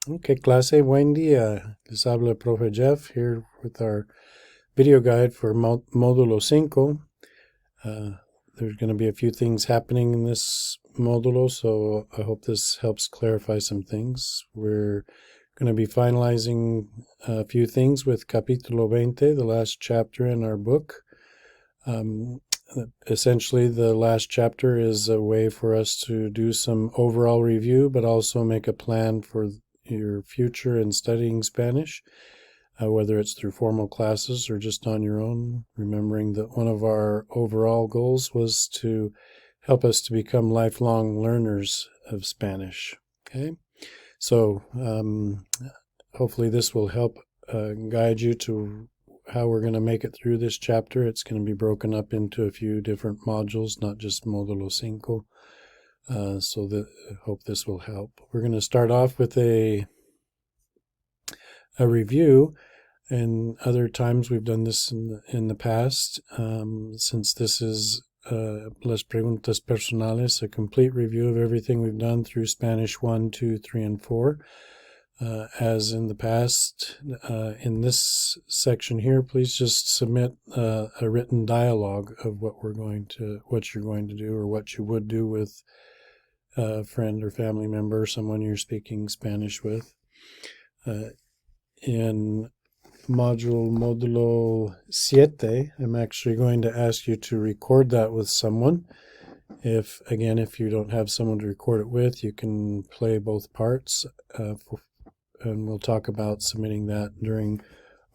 Ok, clase, buen día. Les habla el Profe Jeff here with our video guide for Módulo 5. There's going to be a few things happening in this módulo, so I hope this helps clarify some things. We're going to be finalizing a few things with Capítulo 20, the last chapter in our book. Essentially, the last chapter is a way for us to do some overall review, but also make a plan for your future in studying Spanish, whether it's through formal classes or just on your own, remembering that one of our overall goals was to help us to become lifelong learners of Spanish. Okay, so hopefully this will help guide you to how we're going to make it through this chapter. It's going to be broken up into a few different modules, not just Módulo 5. So I hope this will help. We're going to start off with a review, and other times we've done this in the past. Since this is Las Preguntas Personales, a complete review of everything we've done through Spanish 1, 2, 3, and 4. As in the past, in this section here, please just submit a written dialogue of what you're going to do, or what you would do with a friend or family member, someone you're speaking Spanish with. In Módulo 7, I'm actually going to ask you to record that with someone. If you don't have someone to record it with, you can play both parts, and we'll talk about submitting that during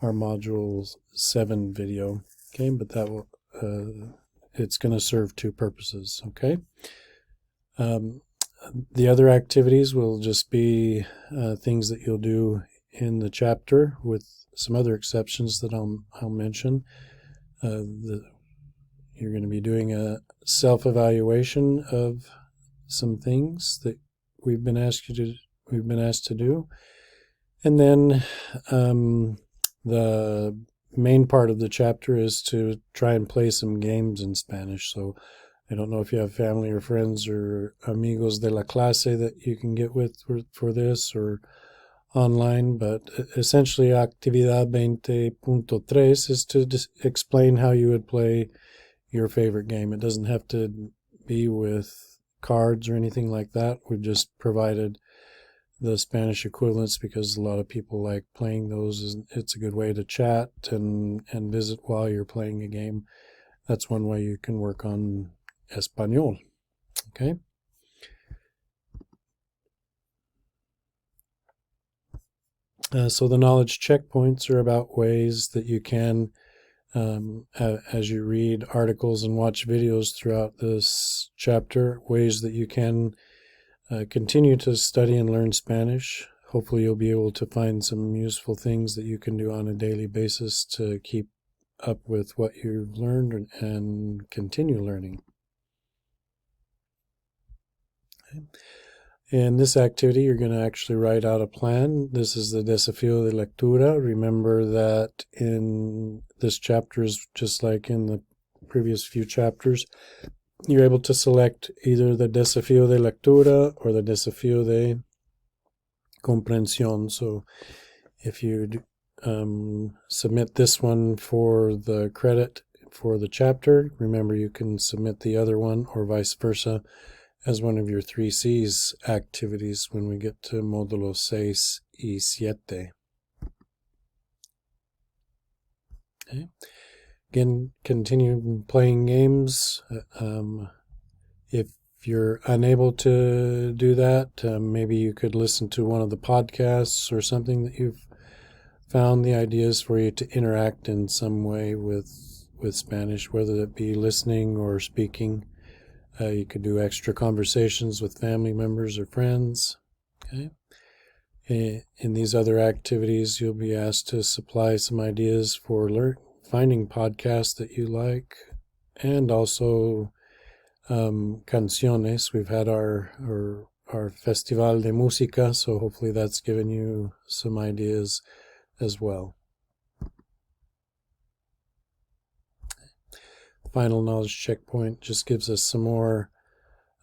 our Module 7 video. Okay, but that will it's going to serve two purposes. Okay. The other activities will just be things that you'll do in the chapter, with some other exceptions that I'll mention. You're going to be doing a self-evaluation of some things that we've been asked to do, and then the main part of the chapter is to try and play some games in Spanish. So I don't know if you have family or friends or amigos de la clase that you can get with for this, or online, but essentially Actividad 20.3 is to explain how you would play your favorite game. It doesn't have to be with cards or anything like that. We've just provided the Spanish equivalents because a lot of people like playing those. It's a good way to chat and visit while you're playing a game. That's one way you can work on Español. Okay. So the knowledge checkpoints are about ways that you can, as you read articles and watch videos throughout this chapter, ways that you can continue to study and learn Spanish. Hopefully you'll be able to find some useful things that you can do on a daily basis to keep up with what you've learned and continue learning. Okay. In this activity, you're going to actually write out a plan. This is the desafío de lectura. Remember that in this chapter, is just like in the previous few chapters, you're able to select either the desafío de lectura or the desafío de comprensión. So if you submit this one for the credit for the chapter, remember you can submit the other one, or vice versa, as one of your 3 C's activities when we get to Módulo 6 y 7. Okay. Again, continue playing games. If you're unable to do that, maybe you could listen to one of the podcasts or something that you've found. The idea is for you to interact in some way with Spanish, whether it be listening or speaking. You could do extra conversations with family members or friends. Okay. In these other activities, you'll be asked to supply some ideas for finding podcasts that you like, and also canciones. We've had our Festival de Música, so hopefully that's given you some ideas as well. Final knowledge checkpoint just gives us some more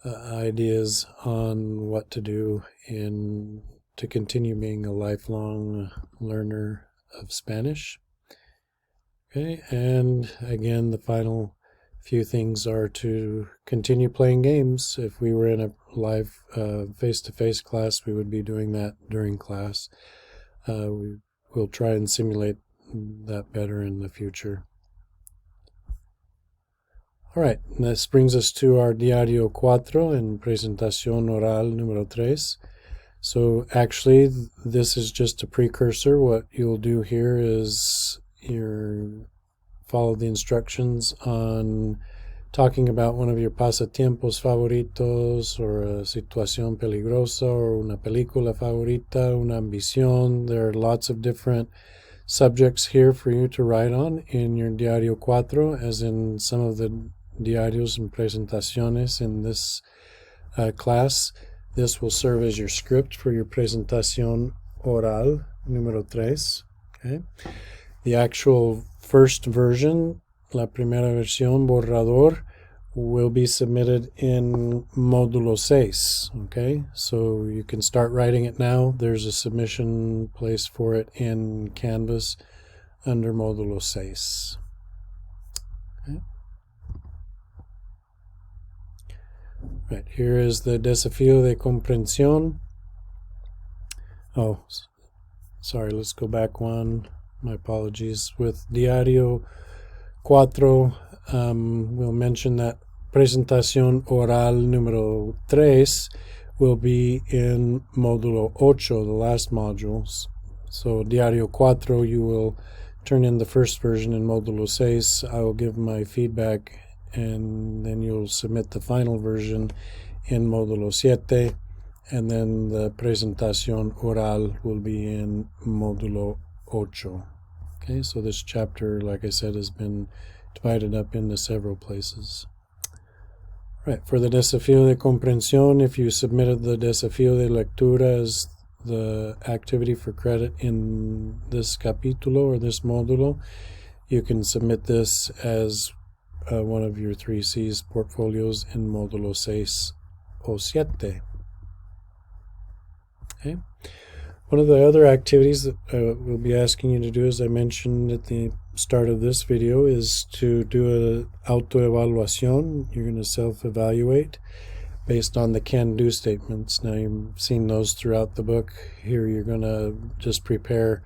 ideas on what to do in to continue being a lifelong learner of Spanish. Okay, and again, the final few things are to continue playing games. If we were in a live face-to-face class, we would be doing that during class. We'll try and simulate that better in the future. All right, this brings us to our Diario 4 en presentación oral número 3. So actually, this is just a precursor. What you'll do here is follow the instructions on talking about one of your pasatiempos favoritos, or a situación peligrosa, or una película favorita, una ambición. There are lots of different subjects here for you to write on in your Diario 4, as in some of the diarios and presentaciones in this class. This will serve as your script for your presentación oral número 3. Okay. The actual first version, la primera versión, borrador, will be submitted in Módulo 6. Okay, so you can start writing it now. There's a submission place for it in Canvas under Módulo 6. Okay. Right, here is the desafío de comprensión. Oh, sorry, let's go back one. My apologies. With Diario 4, we'll mention that presentación oral número 3 will be in Módulo 8, the last modules. So Diario 4, you will turn in the first version in Módulo 6. I will give my feedback, and then you'll submit the final version in Módulo 7, and then the presentación oral will be in Módulo 8. Okay, so this chapter, like I said, has been divided up into several places. Right, for the desafío de comprensión, if you submitted the desafío de lectura as the activity for credit in this capítulo or this módulo, you can submit this as one of your 3C's portfolios in Módulo 6 o 7. Okay. One of the other activities that we'll be asking you to do, as I mentioned at the start of this video, is to do an autoevaluación. You're going to self-evaluate based on the can-do statements. Now, you've seen those throughout the book. Here you're going to just prepare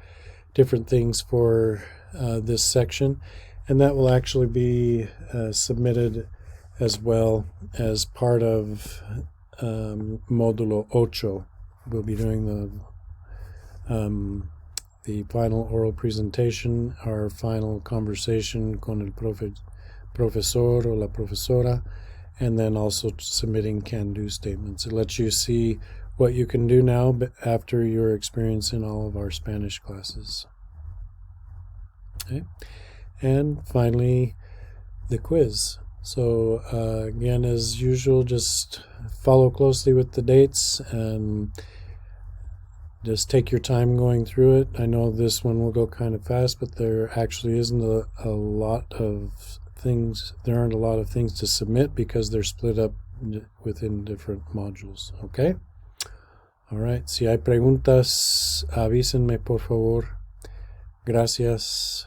different things for this section, and that will actually be submitted as well as part of Módulo 8. We'll be doing the final oral presentation, our final conversation con el profesor o la profesora, and then also submitting can-do statements. It lets you see what you can do now after your experience in all of our Spanish classes. Okay. And finally, the quiz. So again, as usual, just follow closely with the dates and just take your time going through it. I know this one will go kind of fast, but there actually isn't a lot of things. There aren't a lot of things to submit because they're split up within different modules. Okay? All right. Si hay preguntas, avísenme por favor. Gracias.